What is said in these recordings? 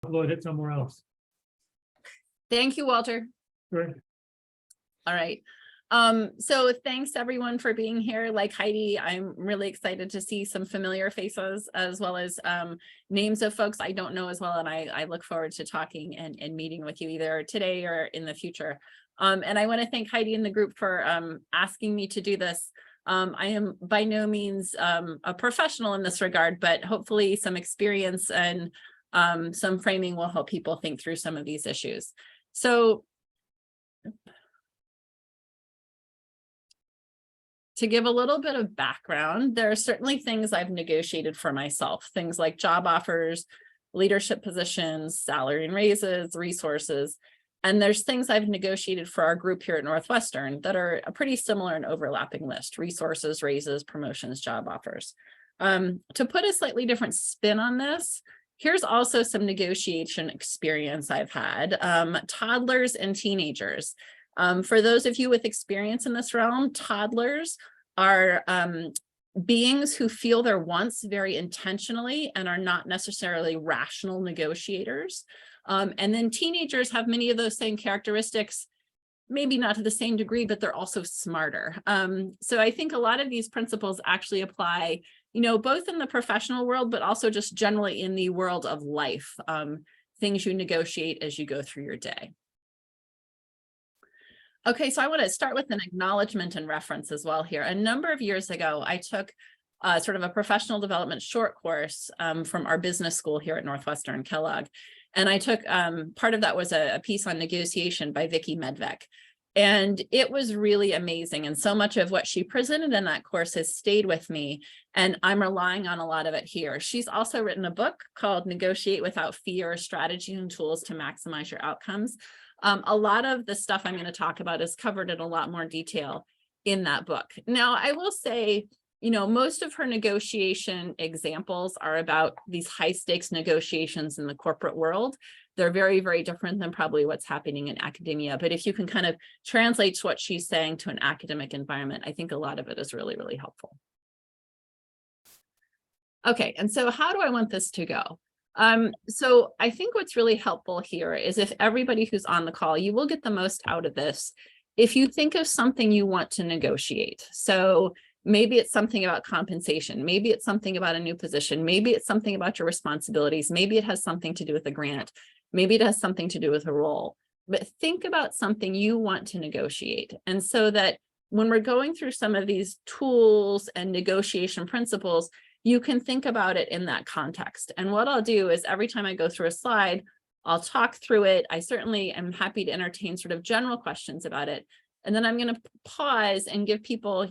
upload it somewhere else. Thank you, Walter. Right. All right. So thanks everyone for being here. Like Heidi, I'm really excited to see some familiar faces as well as names of folks I don't know as well. And I look forward to talking and meeting with you either today or in the future. And I want to thank Heidi and the group for asking me to do this. I am by no means a professional in this regard, but hopefully some experience and some framing will help people think through some of these issues. So to give a little bit of background, there are certainly things I've negotiated for myself, things like job offers, leadership positions, salary and raises, resources. And there's things I've negotiated for our group here at Northwestern that are a pretty similar and overlapping list: resources, raises, promotions, job offers. To put a slightly different spin on this, here's also some negotiation experience I've had. Toddlers and teenagers. For those of you with experience in this realm, toddlers are beings who feel their wants very intentionally and are not necessarily rational negotiators. And then teenagers have many of those same characteristics, maybe not to the same degree, but they're also smarter. So I think a lot of these principles actually apply, both in the professional world, but also just generally in the world of life, things you negotiate as you go through your day. Okay, so I want to start with an acknowledgement and reference as well here. A number of years ago, I took sort of a professional development short course from our business school here at Northwestern Kellogg. And I took, part of that was a piece on negotiation by Vicki Medvec. And it was really amazing. And so much of what she presented in that course has stayed with me. And I'm relying on a lot of it here. She's also written a book called Negotiate Without Fear: Strategies and Tools to Maximize Your Outcomes. A lot of the stuff I'm going to talk about is covered in a lot more detail in that book. Now, I will say, most of her negotiation examples are about these high stakes negotiations in the corporate world. They're very, very different than probably what's happening in academia. But if you can kind of translate what she's saying to an academic environment, I think a lot of it is really, really helpful. Okay, and so how do I want this to go? So I think what's really helpful here is if everybody who's on the call, you will get the most out of this if you think of something you want to negotiate. So maybe it's something about compensation, maybe it's something about a new position, maybe it's something about your responsibilities, maybe it has something to do with a grant, maybe it has something to do with a role, but think about something you want to negotiate. And so that when we're going through some of these tools and negotiation principles, you can think about it in that context. And what I'll do is every time I go through a slide, I'll talk through it. I certainly am happy to entertain sort of general questions about it. And then I'm going to pause and give people,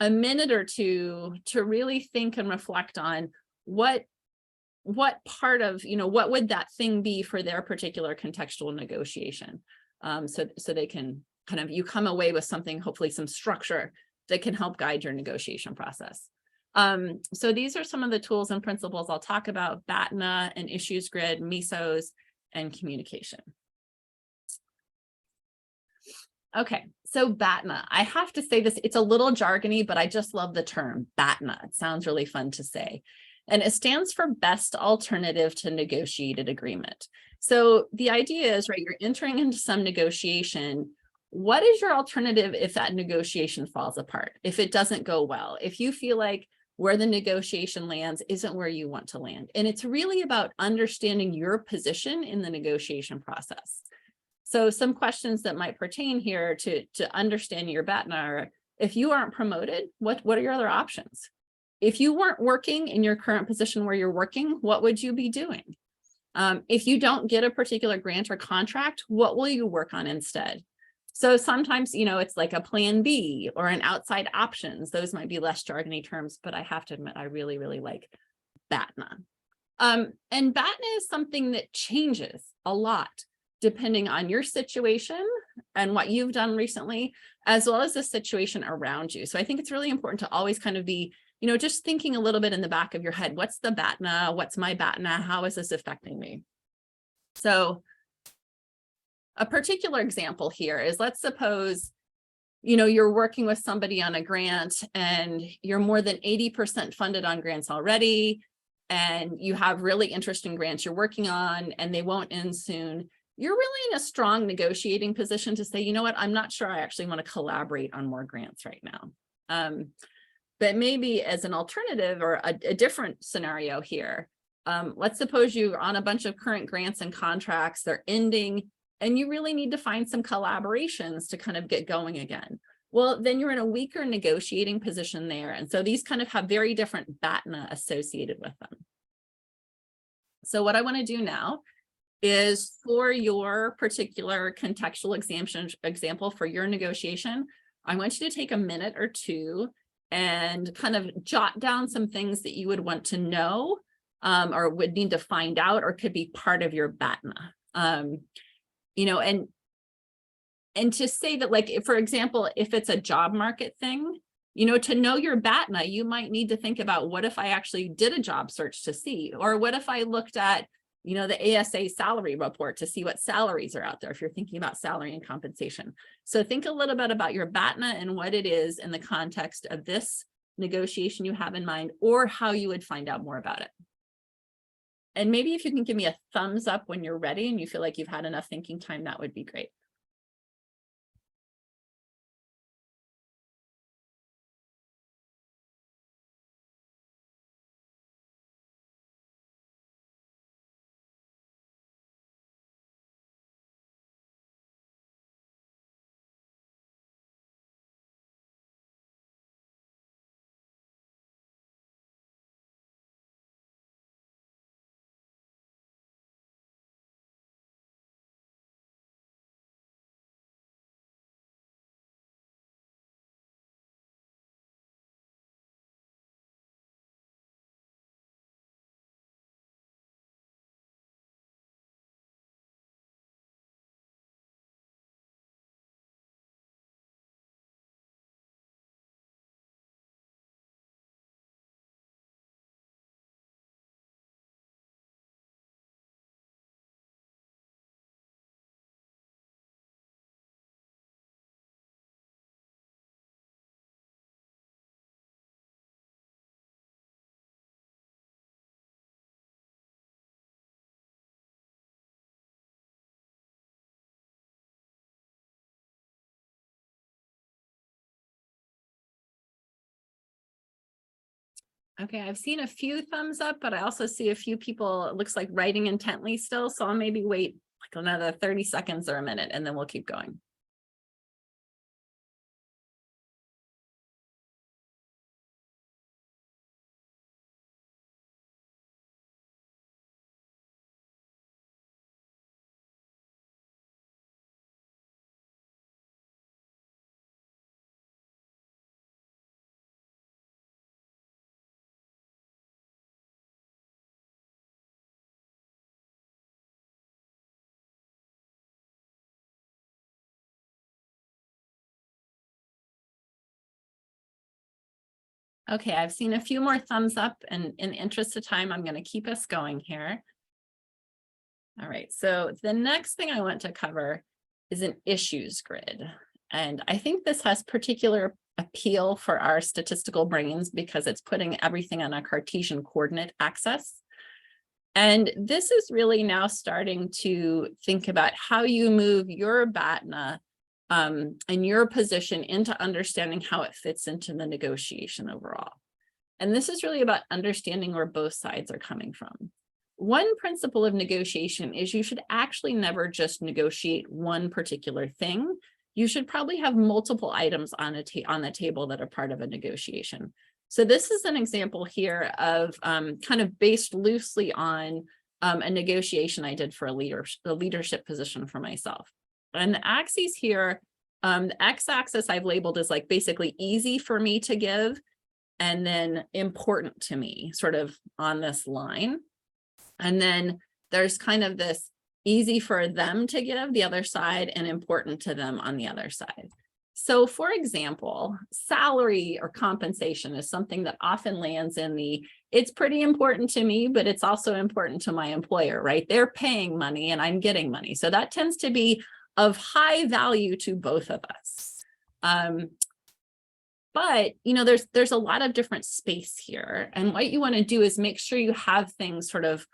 a minute or two to really think and reflect on what part of, what would that thing be for their particular contextual negotiation. So they can kind of, you come away with something, hopefully some structure that can help guide your negotiation process. So these are some of the tools and principles I'll talk about: BATNA, an issues grid, MESOs, and communication. Okay, so BATNA, I have to say this, it's a little jargony, but I just love the term BATNA. It sounds really fun to say. And it stands for Best Alternative to Negotiated Agreement. So the idea is, right, you're entering into some negotiation. What is your alternative if that negotiation falls apart, if it doesn't go well, if you feel like where the negotiation lands isn't where you want to land? And it's really about understanding your position in the negotiation process. So some questions that might pertain here to understand your BATNA are: if you aren't promoted, what are your other options? If you weren't working in your current position where you're working, what would you be doing? If you don't get a particular grant or contract, what will you work on instead? So sometimes, it's like a plan B or an outside options. Those might be less jargony terms, but I have to admit, I really, really like BATNA. And BATNA is something that changes a lot depending on your situation and what you've done recently, as well as the situation around you. So I think it's really important to always kind of be, just thinking a little bit in the back of your head, what's the BATNA? What's my BATNA? How is this affecting me? So a particular example here is, let's suppose, you're working with somebody on a grant and you're more than 80% funded on grants already. and you have really interesting grants you're working on and they won't end soon, you're really in a strong negotiating position to say, you know what, I'm not sure I actually want to collaborate on more grants right now. But maybe as an alternative or a different scenario here, let's suppose you're on a bunch of current grants and contracts, they're ending, and you really need to find some collaborations to kind of get going again. Well, then you're in a weaker negotiating position there. And so these kind of have very different BATNA associated with them. So what I want to do now is, for your particular contextual example for your negotiation, I want you to take a minute or two and kind of jot down some things that you would want to know or would need to find out or could be part of your BATNA. You know, and to say that, like, if, for example, if it's a job market thing, you know, to know your BATNA, you might need to think about, what if I actually did a job search to see, or what if I looked at, you know, the ASA salary report to see what salaries are out there if you're thinking about salary and compensation. So think a little bit about your BATNA and what it is in the context of this negotiation you have in mind, or how you would find out more about it. And maybe if you can give me a thumbs up when you're ready and you feel like you've had enough thinking time, that would be great. Okay, I've seen a few thumbs up, but I also see a few people, it looks like, writing intently still. So I'll maybe wait like another 30 seconds or a minute, and then we'll keep going. Okay, I've seen a few more thumbs up, and in the interest of time, I'm going to keep us going here. All right, so the next thing I want to cover is an issues grid. And I think this has particular appeal for our statistical brains because it's putting everything on a Cartesian coordinate axis. And this is really now starting to think about how you move your BATNA and your position into understanding how it fits into the negotiation overall. And this is really about understanding where both sides are coming from. One principle of negotiation is you should actually never just negotiate one particular thing. You should probably have multiple items on the table that are part of a negotiation. So this is an example here of kind of based loosely on a negotiation I did for a leadership position for myself. And the axes here, the x-axis I've labeled as like basically easy for me to give, and then important to me, sort of on this line. And then there's kind of this easy for them to give, the other side, and important to them on the other side. So for example, salary or compensation is something that often lands in the, it's pretty important to me, but it's also important to my employer, right? They're paying money and I'm getting money. So that tends to be of high value to both of us. But, there's a lot of different space here. And what you want to do is make sure you have things sort of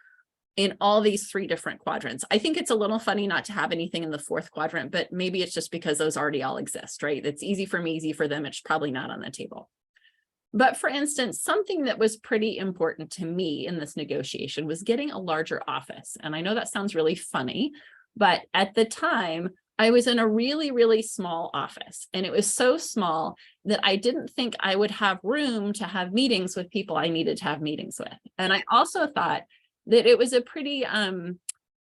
in all these three different quadrants. I think it's a little funny not to have anything in the fourth quadrant, but maybe it's just because those already all exist, right? It's easy for me, easy for them. It's probably not on the table. But for instance, something that was pretty important to me in this negotiation was getting a larger office. And I know that sounds really funny, but at the time, I was in a really, really small office, and it was so small that I didn't think I would have room to have meetings with people I needed to have meetings with. And I also thought that it was a pretty,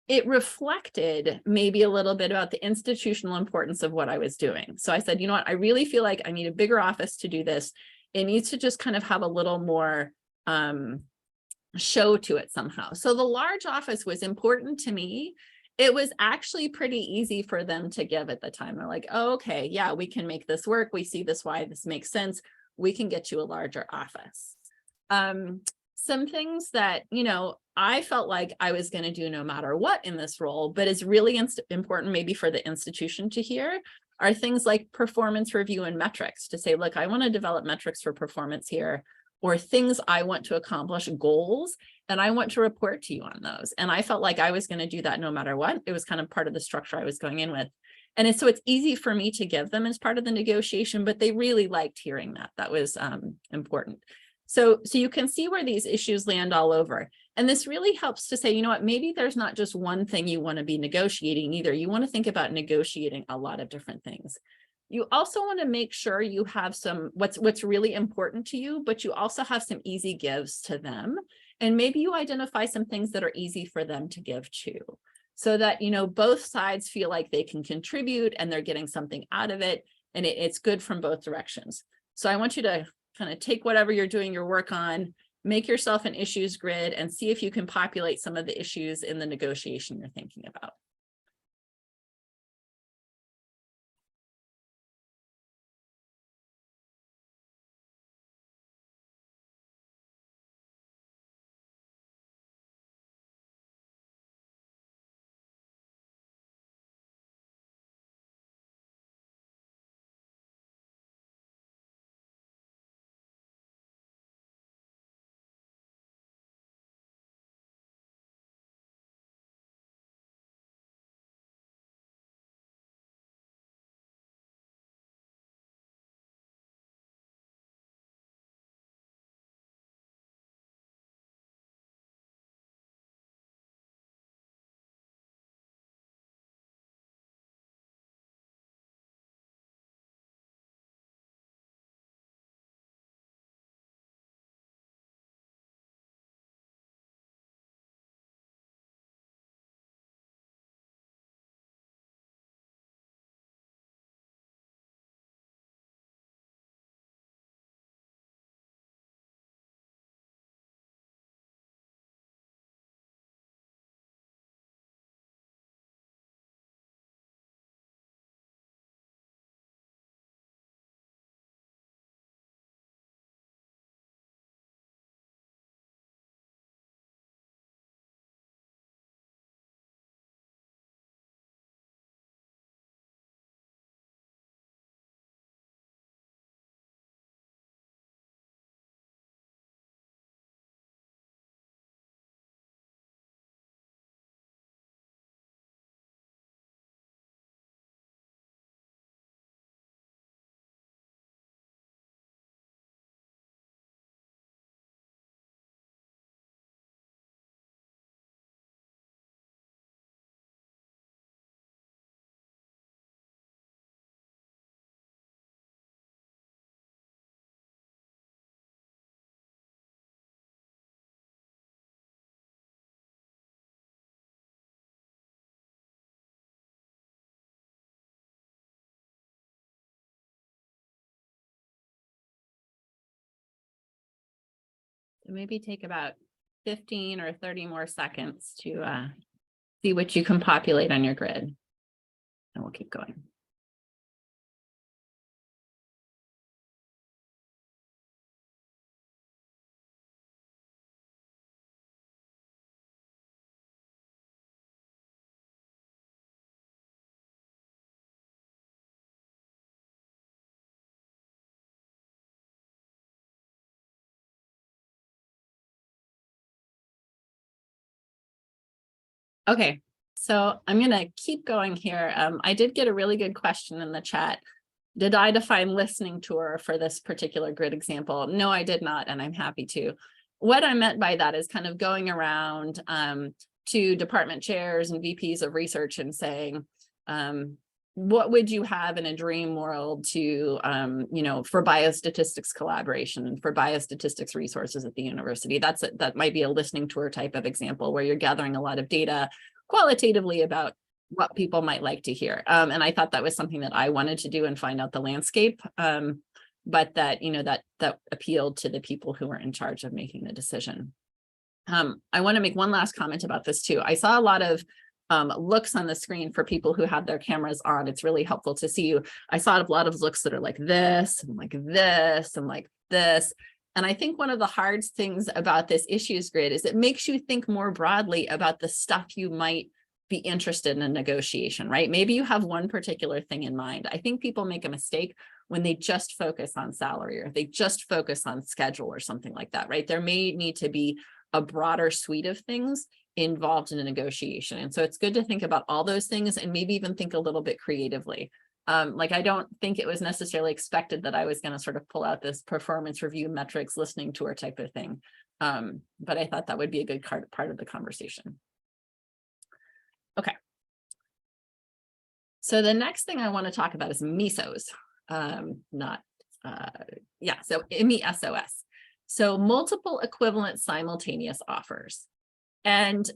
it reflected maybe a little bit about the institutional importance of what I was doing. So I said, you know what, I really feel like I need a bigger office to do this. It needs to just kind of have a little more show to it somehow. So the large office was important to me. It was actually pretty easy for them to give at the time. They're like, oh, okay, yeah, we can make this work. We see this, why this makes sense. We can get you a larger office. Some things that, I felt like I was going to do no matter what in this role, but is really important maybe for the institution to hear, are things like performance review and metrics, to say, look, I want to develop metrics for performance here, or things I want to accomplish, goals, and I want to report to you on those. And I felt like I was going to do that no matter what. It was kind of part of the structure I was going in with. And so it's easy for me to give them as part of the negotiation, but they really liked hearing that. That was important. So you can see where these issues land all over. And this really helps to say, you know what, maybe there's not just one thing you want to be negotiating either. You want to think about negotiating a lot of different things. You also want to make sure you have some what's really important to you, but you also have some easy gives to them. And maybe you identify some things that are easy for them to give too, so that, both sides feel like they can contribute and they're getting something out of it. And it's good from both directions. So I want you to kind of take whatever you're doing your work on, make yourself an issues grid, and see if you can populate some of the issues in the negotiation you're thinking about. So maybe take about 15 or 30 more seconds to see what you can populate on your grid. And we'll keep going. Okay, so I'm going to keep going here. I did get a really good question in the chat. Did I define listening tour for this particular grid example? No, I did not, and I'm happy to. What I meant by that is kind of going around to department chairs and VPs of research and saying, what would you have in a dream world to, you know, for biostatistics collaboration and for biostatistics resources at the university? That might be a listening tour type of example where you're gathering a lot of data qualitatively about what people might like to hear. And I thought that was something that I wanted to do and find out the landscape, but that, you know, that appealed to the people who were in charge of making the decision. I want to make one last comment about this too. I saw a lot of looks on the screen for people who had their cameras on. It's really helpful to see you. I saw a lot of looks that are like this and like this and like this. And I think one of the hard things about this issues grid is it makes you think more broadly about the stuff you might be interested in a negotiation, right? Maybe you have one particular thing in mind. I think people make a mistake when they just focus on salary or they just focus on schedule or something like that, right? There may need to be a broader suite of things involved in a negotiation. And so it's good to think about all those things and maybe even think a little bit creatively. Like, I don't think it was necessarily expected that I was going to sort of pull out this performance review metrics listening tour type of thing. But I thought that would be a good part of the conversation. Okay. So the next thing I want to talk about is MESOs, so MESOS. So multiple equivalent simultaneous offers. And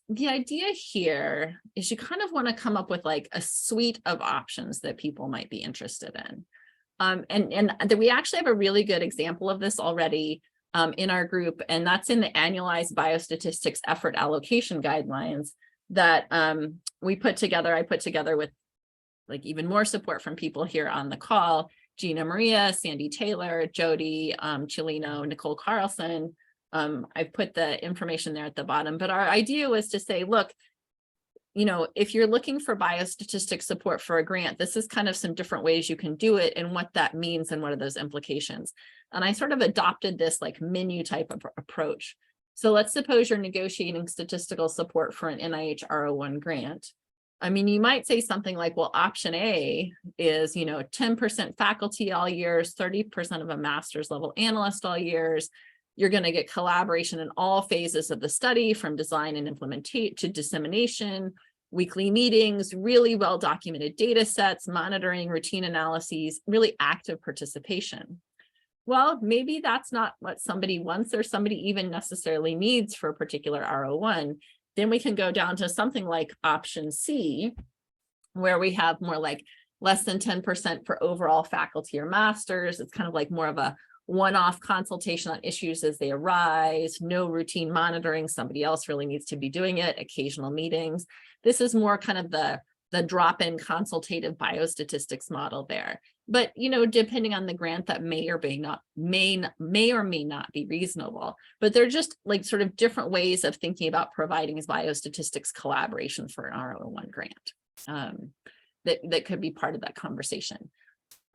the idea here is you kind of want to come up with like a suite of options that people might be interested in. And we actually have a really good example of this already in our group, and that's in the annualized biostatistics effort allocation guidelines that I put together with like even more support from people here on the call: Gina Maria, Sandy Taylor, Jody Chilino, Nicole Carlson. I've put the information there at the bottom, but our idea was to say, look, you know, if you're looking for biostatistics support for a grant, this is kind of some different ways you can do it and what that means and what are those implications. And I sort of adopted this like menu type of approach. So let's suppose you're negotiating statistical support for an NIH R01 grant. I mean, you might say something like, well, option A is, you know, 10% faculty all years, 30% of a master's level analyst all years. You're going to get collaboration in all phases of the study, from design and implementation to dissemination, weekly meetings, really well-documented data sets, monitoring, routine analyses, really active participation. Well, maybe that's not what somebody wants or somebody even necessarily needs for a particular R01. Then we can go down to something like option C, where we have more like less than 10% for overall faculty or masters. It's kind of like more of a one-off consultation on issues as they arise, no routine monitoring, somebody else really needs to be doing it, occasional meetings. This is more kind of the drop-in consultative biostatistics model there. But, you know, depending on the grant, that may or may not be reasonable. But they're just like sort of different ways of thinking about providing biostatistics collaboration for an R01 grant that could be part of that conversation.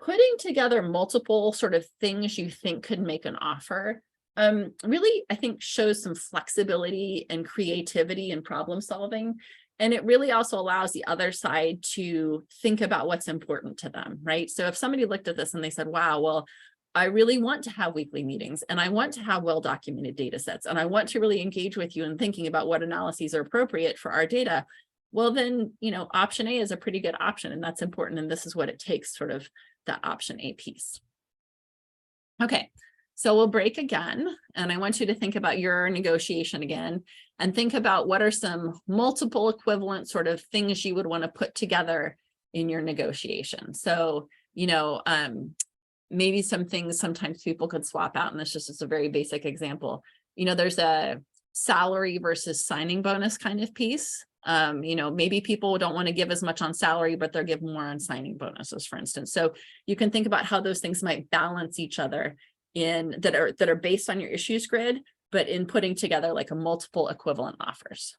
Putting together multiple sort of things you think could make an offer really, I think, shows some flexibility and creativity and problem solving. And it really also allows the other side to think about what's important to them, right? So if somebody looked at this and they said, wow, well, I really want to have weekly meetings and I want to have well-documented data sets and I want to really engage with you in thinking about what analyses are appropriate for our data. Well, then, you know, option A is a pretty good option and that's important. And this is what it takes, sort of that option A piece. Okay, so we'll break again. And I want you to think about your negotiation again and think about what are some multiple equivalent sort of things you would want to put together in your negotiation. So, you know, maybe some things sometimes people could swap out, and this just is a very basic example. You know, there's a salary versus signing bonus kind of piece. You know, maybe people don't want to give as much on salary, but they're given more on signing bonuses, for instance. So you can think about how those things might balance each other in that are based on your issues grid, but in putting together like a multiple equivalent offers.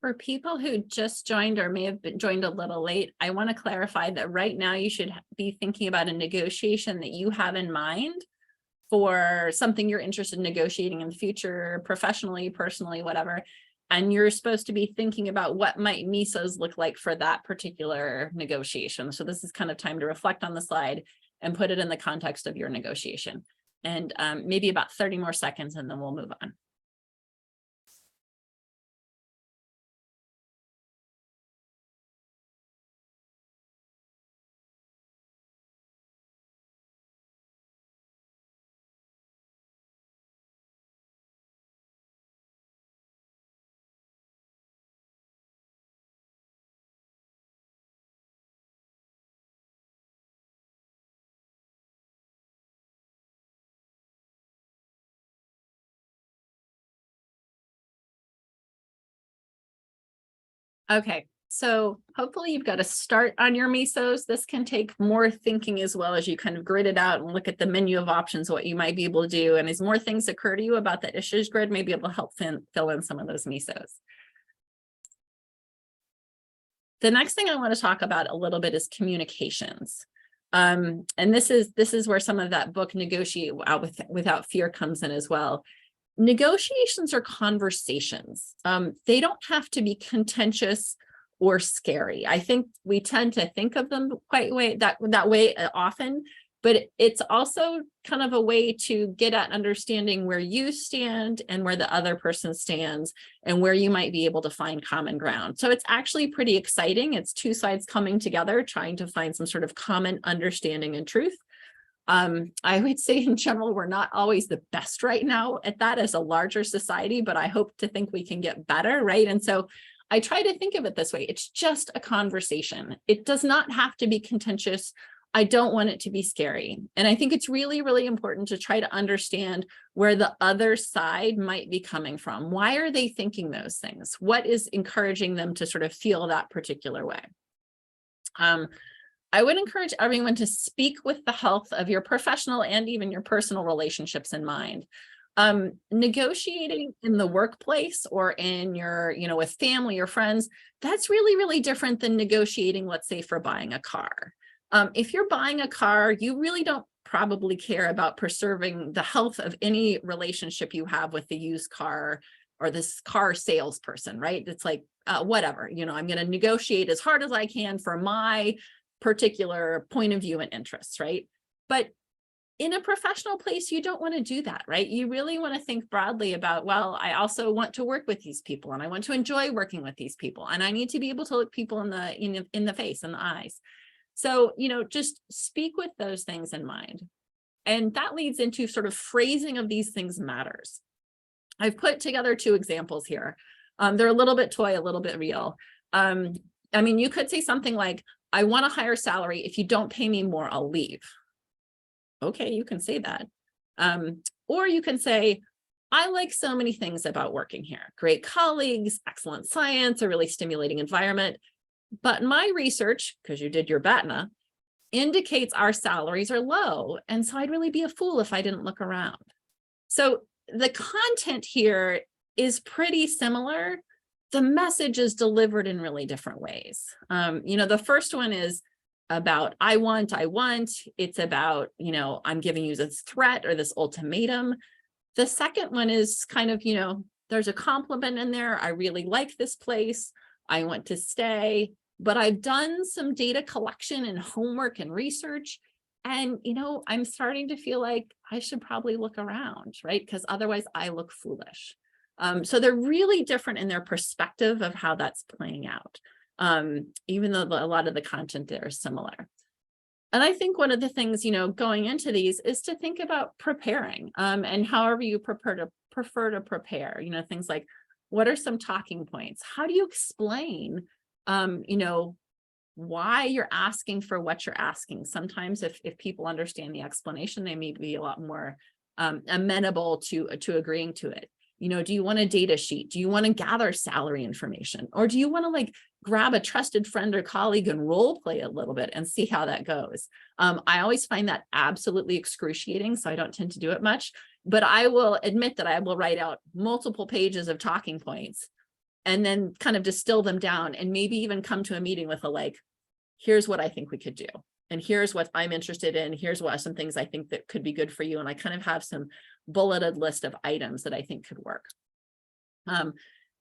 For people who just joined or may have been joined a little late, I want to clarify that right now you should be thinking about a negotiation that you have in mind for something you're interested in negotiating in the future, professionally, personally, whatever. And you're supposed to be thinking about what might MESOs look like for that particular negotiation. So this is kind of time to reflect on the slide and put it in the context of your negotiation. And maybe about 30 more seconds and then we'll move on. Okay, so hopefully you've got a start on your MESOs. This can take more thinking as well as you kind of grid it out and look at the menu of options, what you might be able to do. And as more things occur to you about the issues grid, maybe it will help fill in some of those MESOs. The next thing I want to talk about a little bit is communications. And this is where some of that book Negotiate Without Fear comes in as well. Negotiations are conversations. They don't have to be contentious or scary. I think we tend to think of them that way often, but it's also kind of a way to get at understanding where you stand and where the other person stands and where you might be able to find common ground. So it's actually pretty exciting. It's two sides coming together, trying to find some sort of common understanding and truth. I would say in general, we're not always the best right now at that as a larger society, but I hope to think we can get better, right? And so I try to think of it this way. It's just a conversation. It does not have to be contentious. I don't want it to be scary. And I think it's really, really important to try to understand where the other side might be coming from. Why are they thinking those things? What is encouraging them to sort of feel that particular way? I would encourage everyone to speak with the health of your professional and even your personal relationships in mind. Negotiating in the workplace or in your, with family or friends, that's really, really different than negotiating, let's say, for buying a car. If you're buying a car, you really don't probably care about preserving the health of any relationship you have with the used car or this car salesperson, right? It's like, whatever, I'm going to negotiate as hard as I can for my particular point of view and interests, right? But in a professional place, you don't want to do that, right? You really want to think broadly about, well, I also want to work with these people and I want to enjoy working with these people. And I need to be able to look people in the face, in the eyes. So, just speak with those things in mind. And that leads into sort of phrasing of these things matters. I've put together two examples here. They're a little bit toy, a little bit real. You could say something like, I want a higher salary. If you don't pay me more, I'll leave. Okay, you can say that. Or you can say, I like so many things about working here. Great colleagues, excellent science, a really stimulating environment. But my research, because you did your BATNA, indicates our salaries are low. And so I'd really be a fool if I didn't look around. So the content here is pretty similar. The message is delivered in really different ways. The first one is about I want. It's about, I'm giving you this threat or this ultimatum. The second one is kind of, there's a compliment in there. I really like this place. I want to stay, but I've done some data collection and homework and research. And, I'm starting to feel like I should probably look around, right? Because otherwise I look foolish. So they're really different in their perspective of how that's playing out, even though a lot of the content there is similar. And I think one of the things, going into these is to think about preparing and however you prefer to prepare, things like, what are some talking points? How do you explain, why you're asking for what you're asking? Sometimes if people understand the explanation, they may be a lot more amenable to agreeing to it. Do you want a data sheet? Do you want to gather salary information? Or do you want to grab a trusted friend or colleague and role play a little bit and see how that goes? I always find that absolutely excruciating, so I don't tend to do it much, but I will admit that I will write out multiple pages of talking points and then kind of distill them down, and maybe even come to a meeting with a like, here's what I think we could do. And here's what I'm interested in. Here's what some things I think that could be good for you. And I kind of have some bulleted list of items that I think could work.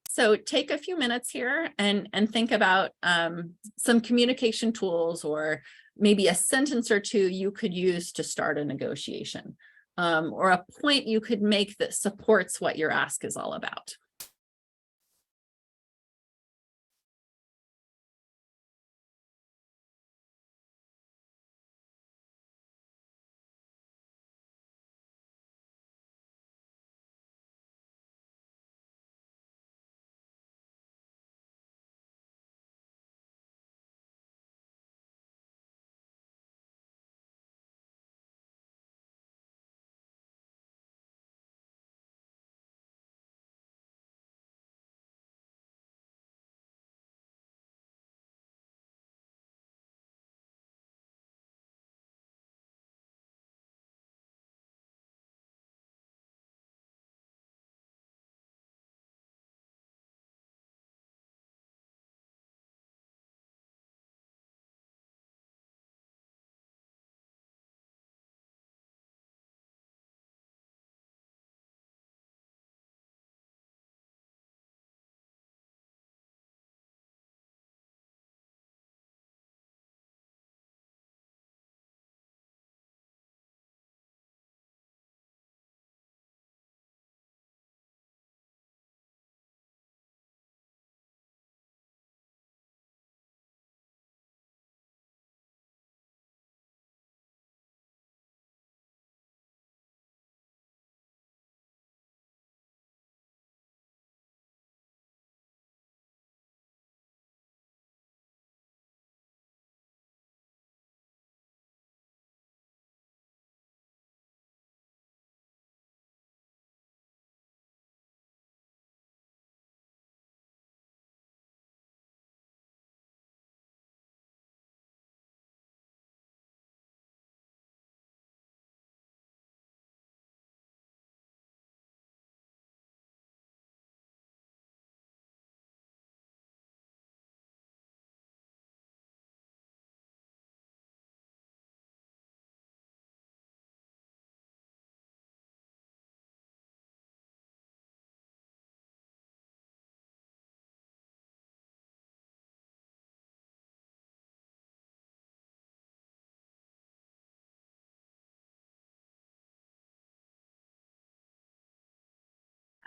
So take a few minutes here and think about some communication tools, or maybe a sentence or two you could use to start a negotiation, or a point you could make that supports what your ask is all about.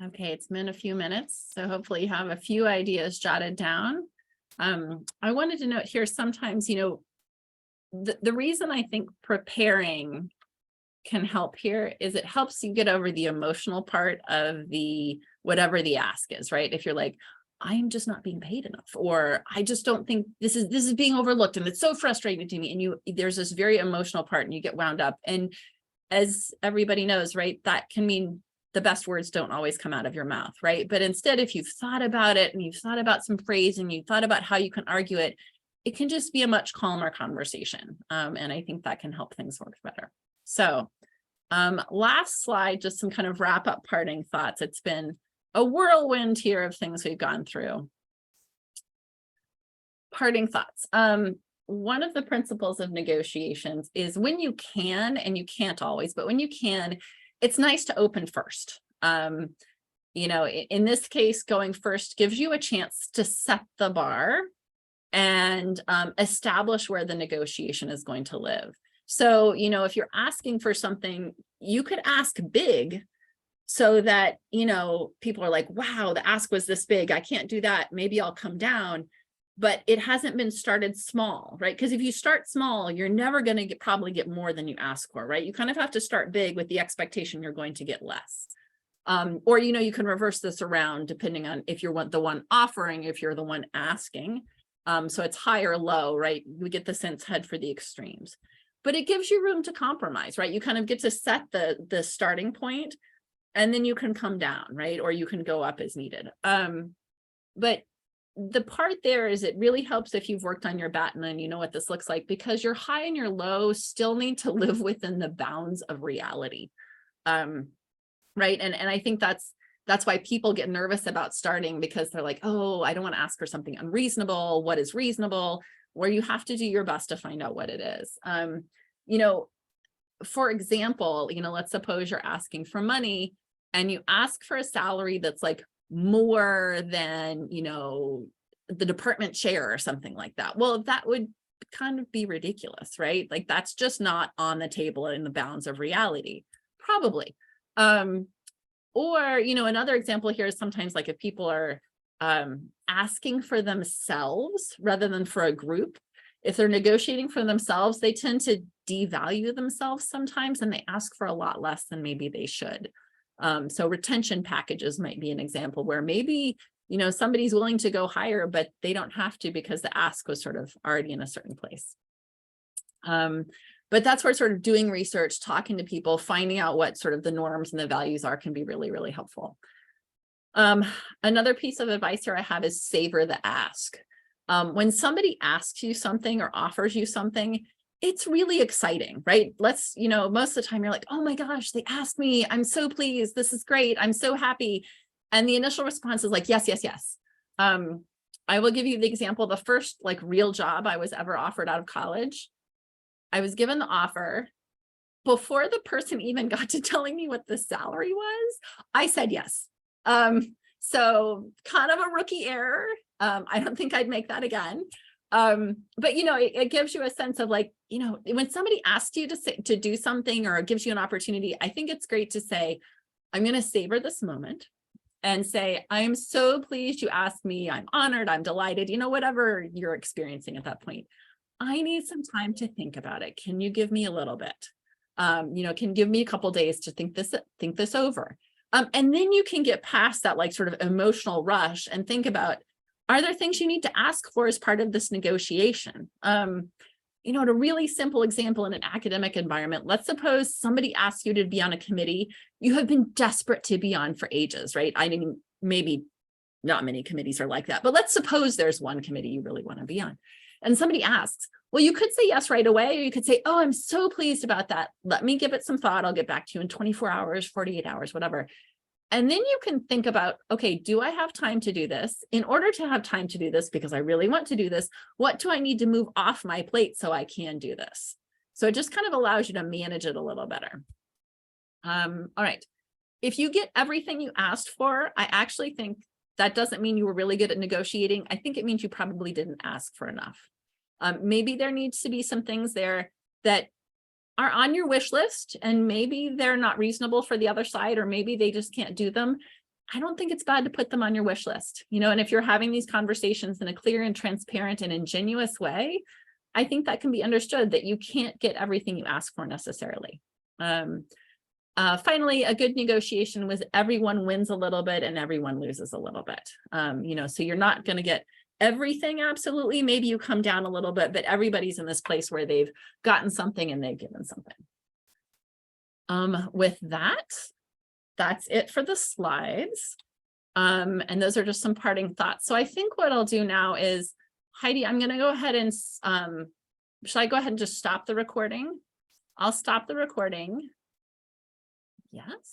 Okay, it's been a few minutes, so hopefully you have a few ideas jotted down. I wanted to note here, sometimes, the reason I think preparing can help here is it helps you get over the emotional part of the whatever the ask is, right? If you're like, I'm just not being paid enough, or I just don't think this is being overlooked, and it's so frustrating to me, and there's this very emotional part, and you get wound up. And as everybody knows, right, that can mean the best words don't always come out of your mouth, right? But instead, if you've thought about it, and you've thought about some phrase, and you thought about how you can argue it, it can just be a much calmer conversation. And I think that can help things work better. So last slide, just some kind of wrap up parting thoughts. It's been a whirlwind here of things we've gone through. Parting thoughts. One of the principles of negotiations is when you can, and you can't always, but when you can, it's nice to open first. In this case, going first gives you a chance to set the bar and establish where the negotiation is going to live. So, if you're asking for something, you could ask big so that, people are like, wow, the ask was this big. I can't do that. Maybe I'll come down. But it hasn't been started small, right? Because if you start small, you're never going to probably get more than you ask for, right? You kind of have to start big with the expectation you're going to get less. Or, you can reverse this around depending on if you're the one offering, if you're the one asking. So it's high or low, right? We get the sense head for the extremes. But it gives you room to compromise, right? You kind of get to set the starting point, and then you can come down, right? Or you can go up as needed. But the part there is it really helps if you've worked on your BATNA and you know what this looks like, because your high and your low still need to live within the bounds of reality. Right. And I think that's That's why people get nervous about starting, because they're like, oh, I don't want to ask for something unreasonable. What is reasonable? Where you have to do your best to find out what it is. You know, for example, you know, let's suppose you're asking for money and you ask for a salary that's like more than, you know, the department chair or something like that. Well, that would kind of be ridiculous, right? Like that's just not on the table in the bounds of reality, probably. Or, you know, another example here is sometimes like if people are asking for themselves rather than for a group, if they're negotiating for themselves, they tend to devalue themselves sometimes, and they ask for a lot less than maybe they should. So retention packages might be an example where maybe, you know, somebody's willing to go higher, but they don't have to because the ask was sort of already in a certain place. But that's where sort of doing research, talking to people, finding out what sort of the norms and the values are can be really, really helpful. Another piece of advice here I have is savor the ask. When somebody asks you something or offers you something, it's really exciting, right? You know, most of the time you're like, oh my gosh, they asked me. I'm so pleased. This is great. I'm so happy. And the initial response is like, yes, yes, yes. I will give you the example. The first like real job I was ever offered out of college, I was given the offer. Before the person even got to telling me what the salary was, I said yes. So kind of a rookie error. I don't think I'd make that again. But, you know, it gives you a sense of like, you know, when somebody asks you to do something or gives you an opportunity, I think it's great to say, I'm going to savor this moment and say, I'm so pleased you asked me. I'm honored. I'm delighted, you know, whatever you're experiencing at that point. I need some time to think about it. Can you give me a little bit? You know, can give me a couple days to think this over. And then you can get past that like sort of emotional rush and think about, are there things you need to ask for as part of this negotiation? You know, a really simple example in an academic environment, let's suppose somebody asks you to be on a committee you have been desperate to be on for ages, right? I mean, maybe not many committees are like that, but let's suppose there's one committee you really want to be on. And somebody asks, well, you could say yes right away, or you could say, oh, I'm so pleased about that. Let me give it some thought. I'll get back to you in 24 hours, 48 hours, whatever. And then you can think about, okay, do I have time to do this? In order to have time to do this, because I really want to do this, what do I need to move off my plate so I can do this? So it just kind of allows you to manage it a little better. All right. If you get everything you asked for, I actually think that doesn't mean you were really good at negotiating. I think it means you probably didn't ask for enough. Maybe there needs to be some things there that are on your wish list, and maybe they're not reasonable for the other side, or maybe they just can't do them. I don't think it's bad to put them on your wish list, you know, and if you're having these conversations in a clear and transparent and ingenuous way, I think that can be understood that you can't get everything you ask for necessarily. Finally, a good negotiation was everyone wins a little bit and everyone loses a little bit. You know, so you're not going to get everything absolutely. Maybe you come down a little bit, but everybody's in this place where they've gotten something and they've given something. With that, that's it for the slides. And those are just some parting thoughts. So I think what I'll do now is, Heidi, I'm going to go ahead and, should I go ahead and just stop the recording? I'll stop the recording. Yes.